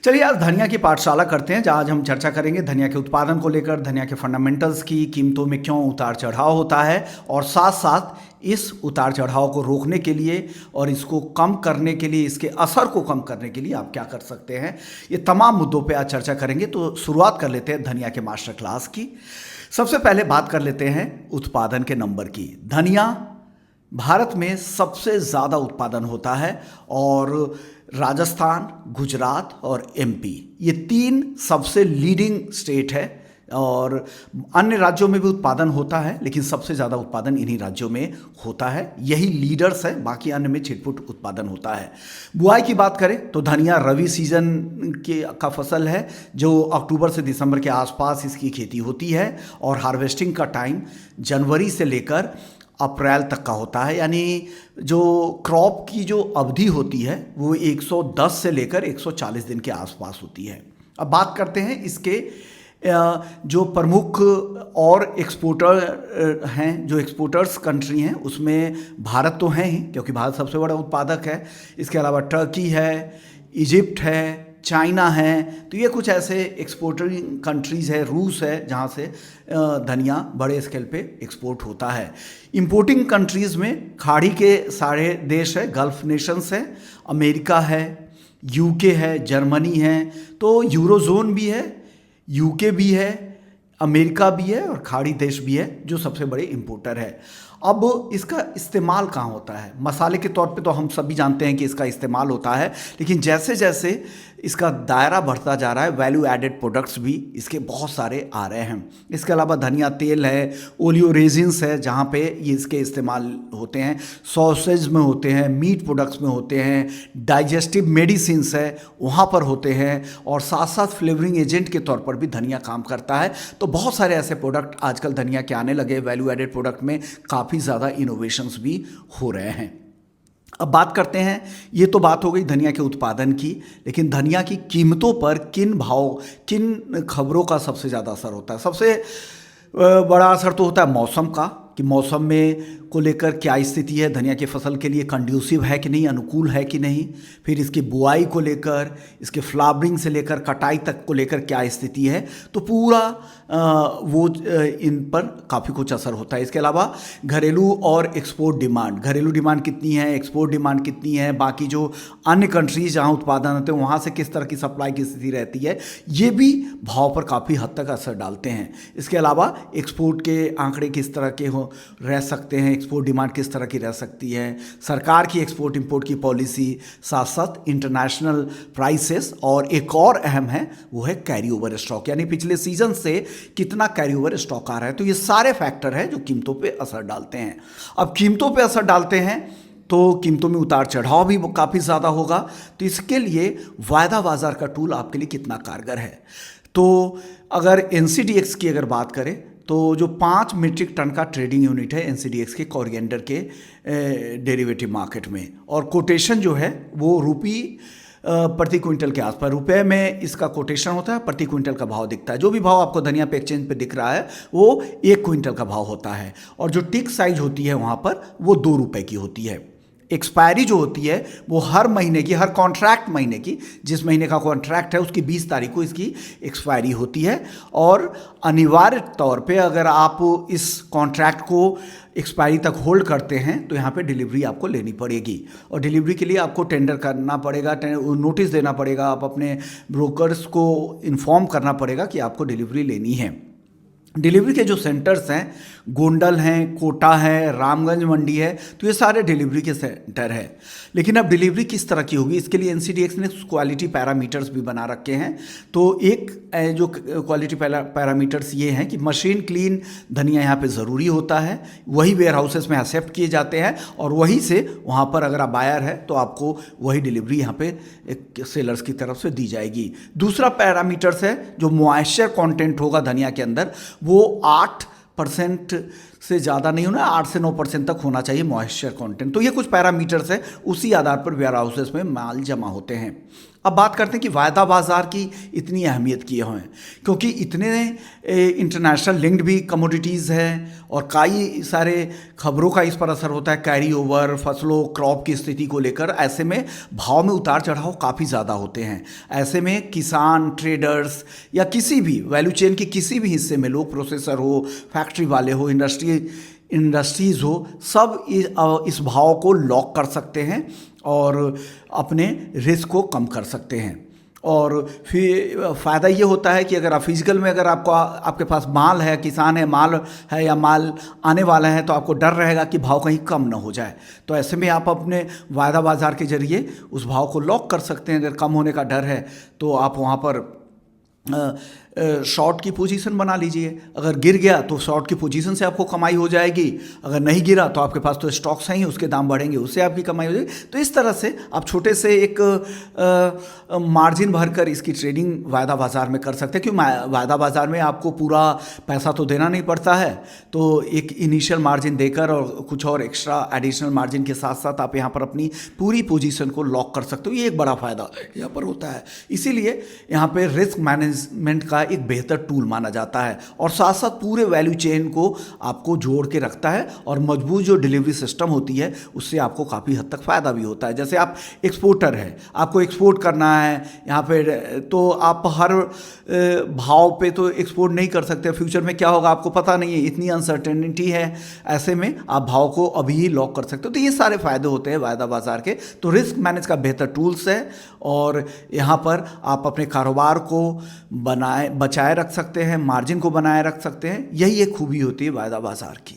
चलिए आज धनिया की पाठशाला करते हैं, जहाँ आज हम चर्चा करेंगे धनिया के उत्पादन को लेकर, धनिया के फंडामेंटल्स की, कीमतों में क्यों उतार चढ़ाव होता है और साथ साथ इस उतार चढ़ाव को रोकने के लिए और इसको कम करने के लिए, इसके असर को कम करने के लिए आप क्या कर सकते हैं। ये तमाम मुद्दों पे आज चर्चा करेंगे। तो शुरुआत कर लेते हैं धनिया के मास्टर क्लास की। सबसे पहले बात कर लेते हैं उत्पादन के नंबर की। धनिया भारत में सबसे ज़्यादा उत्पादन होता है और राजस्थान, गुजरात और एमपी ये तीन सबसे लीडिंग स्टेट है। और अन्य राज्यों में भी उत्पादन होता है, लेकिन सबसे ज़्यादा उत्पादन इन्हीं राज्यों में होता है। यही लीडर्स है, बाकी अन्य में छिटपुट उत्पादन होता है। बुआई की बात करें तो धनिया रवि सीजन का फसल है, जो अक्टूबर से दिसंबर के आसपास इसकी खेती होती है और हार्वेस्टिंग का टाइम जनवरी से लेकर अप्रैल तक का होता है। यानी जो क्रॉप की जो अवधि होती है वो 110 से लेकर 140 दिन के आसपास होती है। अब बात करते हैं इसके जो प्रमुख और एक्सपोर्टर हैं, जो एक्सपोर्टर्स कंट्री हैं, उसमें भारत तो है ही, क्योंकि भारत सबसे बड़ा उत्पादक है। इसके अलावा टर्की है, इजिप्ट है, चाइना है। तो ये कुछ ऐसे एक्सपोर्टिंग कंट्रीज़ है, रूस है, जहाँ से धनिया बड़े स्केल पे एक्सपोर्ट होता है। इंपोर्टिंग कंट्रीज़ में खाड़ी के सारे देश है, गल्फ नेशंस है, अमेरिका है, यूके है, जर्मनी है, तो यूरोजोन भी है, यूके भी है, अमेरिका भी है और खाड़ी देश भी है, जो सबसे बड़े इंपोर्टर है। अब इसका इस्तेमाल कहाँ होता है? मसाले के तौर पे तो हम सभी जानते हैं कि इसका इस्तेमाल होता है, लेकिन जैसे जैसे इसका दायरा बढ़ता जा रहा है, वैल्यू एडेड प्रोडक्ट्स भी इसके बहुत सारे आ रहे हैं। इसके अलावा धनिया तेल है, ओलियो रेजिन्स है, जहाँ पे ये इसके इस्तेमाल होते हैं, सॉसेज में होते हैं, मीट प्रोडक्ट्स में होते हैं, डाइजेस्टिव मेडिसिन्स है वहाँ पर होते हैं, और साथ साथ फ्लेवरिंग एजेंट के तौर पर भी धनिया काम करता है। तो बहुत सारे ऐसे प्रोडक्ट आजकल धनिया के आने लगे। वैल्यू एडेड प्रोडक्ट में काफ़ी ज़्यादा इनोवेशंस भी हो रहे हैं। अब बात करते हैं, ये तो बात हो गई धनिया के उत्पादन की, लेकिन धनिया की कीमतों पर किन खबरों का सबसे ज़्यादा असर होता है? सबसे बड़ा असर तो होता है मौसम का, कि मौसम में को लेकर क्या स्थिति है, धनिया की फसल के लिए कंड्यूसिव है कि नहीं, अनुकूल है कि नहीं। फिर इसकी बुआई को लेकर, इसके फ्लावरिंग से लेकर कटाई तक को लेकर क्या स्थिति है। तो पूरा इन पर काफ़ी कुछ असर होता है। इसके अलावा घरेलू और एक्सपोर्ट डिमांड, घरेलू डिमांड कितनी है, एक्सपोर्ट डिमांड कितनी है, बाकी जो अन्य कंट्रीज जहाँ उत्पादन होते हैं वहाँ से किस तरह की सप्लाई की स्थिति रहती है, ये भी भाव पर काफ़ी हद तक असर डालते हैं। इसके अलावा एक्सपोर्ट के आंकड़े किस तरह के रह सकते हैं, एक्सपोर्ट डिमांड किस तरह की रह सकती है, सरकार की एक्सपोर्ट इंपोर्ट की पॉलिसी, साथ साथ इंटरनेशनल प्राइसेस, और एक और अहम है वो है कैरी ओवर स्टॉक, यानी पिछले सीजन से कितना कैरी ओवर स्टॉक आ रहा है। तो ये सारे फैक्टर हैं जो कीमतों पे असर डालते हैं। अब कीमतों पे असर डालते हैं तो कीमतों में उतार चढ़ाव भी काफ़ी ज़्यादा होगा। तो इसके लिए वायदा बाजार का टूल आपके लिए कितना कारगर है? तो अगर NCDX की अगर बात करें तो जो 5 मीट्रिक टन का ट्रेडिंग यूनिट है NCDX के कोरिएंडर के डेरिवेटिव मार्केट में, और कोटेशन जो है वो रुपये प्रति क्विंटल के आसपास, रुपए में इसका कोटेशन होता है, प्रति क्विंटल का भाव दिखता है। जो भी भाव आपको धनिया पे एक्सचेंज पे दिख रहा है वो 1 क्विंटल का भाव होता है, और जो टिक साइज होती है वहाँ पर वो 2 रुपये की होती है। एक्सपायरी जो होती है वो हर महीने की, हर कॉन्ट्रैक्ट महीने की, जिस महीने का कॉन्ट्रैक्ट है उसकी 20 तारीख को इसकी एक्सपायरी होती है। और अनिवार्य तौर पे अगर आप इस कॉन्ट्रैक्ट को एक्सपायरी तक होल्ड करते हैं तो यहाँ पे डिलीवरी आपको लेनी पड़ेगी, और डिलीवरी के लिए आपको टेंडर करना पड़ेगा, नोटिस देना पड़ेगा, आप अपने ब्रोकर्स को इन्फॉर्म करना पड़ेगा कि आपको डिलीवरी लेनी है। डिलीवरी के जो सेंटर्स हैं, गोंडल हैं, कोटा है, रामगंज मंडी है, तो ये सारे डिलीवरी के सेंटर हैं। लेकिन अब डिलीवरी किस तरह की होगी, इसके लिए NCDX ने क्वालिटी पैरामीटर्स भी बना रखे हैं। तो एक जो क्वालिटी पैरामीटर्स ये हैं कि मशीन क्लीन धनिया यहाँ पे ज़रूरी होता है, वही वेयर हाउसेस में एक्सेप्ट किए जाते हैं, और वहीं से वहाँ पर अगर आप बायर है तो आपको वही डिलीवरी यहाँ पे सेलर्स की तरफ से दी जाएगी। दूसरा पैरामीटर्स है जो मॉइस्चर कंटेंट होगा धनिया के अंदर, वो 8% से ज़्यादा नहीं होना, 8 से 9% तक होना चाहिए मॉइस्चर कंटेंट। तो ये कुछ पैरामीटर्स है, उसी आधार पर वेयर हाउसेस में माल जमा होते हैं। अब बात करते हैं कि वायदा बाज़ार की इतनी अहमियत क्यों है, क्योंकि इतने इंटरनेशनल लिंक्ड भी कमोडिटीज़ हैं और कई सारे खबरों का इस पर असर होता है, कैरी ओवर, फसलों क्रॉप की स्थिति को लेकर। ऐसे में भाव में उतार चढ़ाव काफ़ी ज़्यादा होते हैं। ऐसे में किसान, ट्रेडर्स या किसी भी वैल्यू चेन के किसी भी हिस्से में लोग, प्रोसेसर हो, फैक्ट्री वाले हो, इंडस्ट्रीज़ हो, सब इस भाव को लॉक कर सकते हैं और अपने रिस्क को कम कर सकते हैं। और फिर फ़ायदा ये होता है कि अगर आप फिजिकल में, अगर आपके पास माल है, किसान है, माल है या माल आने वाला है, तो आपको डर रहेगा कि भाव कहीं कम ना हो जाए। तो ऐसे में आप अपने वायदा बाज़ार के ज़रिए उस भाव को लॉक कर सकते हैं। अगर कम होने का डर है तो आप वहाँ पर शॉर्ट की पोजीशन बना लीजिए। अगर गिर गया तो शॉर्ट की पोजीशन से आपको कमाई हो जाएगी, अगर नहीं गिरा तो आपके पास तो स्टॉक्स हैं ही, उसके दाम बढ़ेंगे, उससे आपकी कमाई हो जाएगी। तो इस तरह से आप छोटे से एक मार्जिन भरकर इसकी ट्रेडिंग वायदा बाज़ार में कर सकते हैं। क्योंकि वायदा बाज़ार में आपको पूरा पैसा तो देना नहीं पड़ता है, तो एक इनिशियल मार्जिन देकर और कुछ और एक्स्ट्रा एडिशनल मार्जिन के साथ साथ आप यहाँ पर अपनी पूरी पोजीशन को लॉक कर सकते हो। ये एक बड़ा फ़ायदा यहाँ पर होता है। इसीलिए यहाँ पर रिस्क मैनेजमेंट का एक बेहतर टूल माना जाता है और साथ साथ पूरे वैल्यू चेन को आपको जोड़ के रखता है और मजबूत जो डिलीवरी सिस्टम होती है उससे आपको काफ़ी हद तक फ़ायदा भी होता है। जैसे आप एक्सपोर्टर है, आपको एक्सपोर्ट करना है यहाँ पे, तो आप हर भाव पे तो एक्सपोर्ट नहीं कर सकते। फ्यूचर में क्या होगा आपको पता नहीं है, इतनी अनसर्टेनिटी है। ऐसे में आप भाव को अभी ही लॉक कर सकते हो। तो ये सारे फ़ायदे होते हैं वायदा बाज़ार के। तो रिस्क मैनेज का बेहतर टूल्स है और यहाँ पर आप अपने कारोबार को बचाए रख सकते हैं, मार्जिन को बनाए रख सकते हैं। यही एक खूबी होती है वायदा बाज़ार की।